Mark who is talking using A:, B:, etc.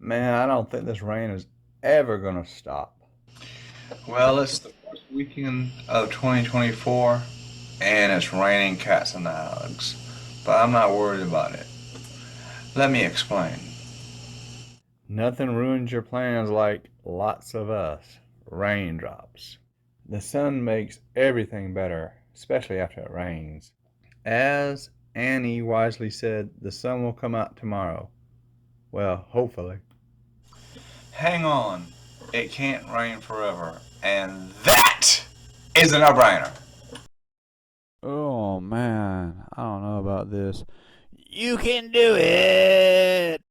A: Man, I don't think this rain is ever gonna stop.
B: Well, it's the first weekend of 2024, and it's raining cats and dogs. But I'm not worried about it. Let me explain.
A: Nothing ruins your plans like lots of us. Raindrops. The sun makes everything better, especially after it rains. As Annie wisely said, the sun will come out tomorrow. Well, hopefully.
B: Hang on. It can't rain forever. And that is a no-brainer.
C: Oh man, I don't know about this. You can do it!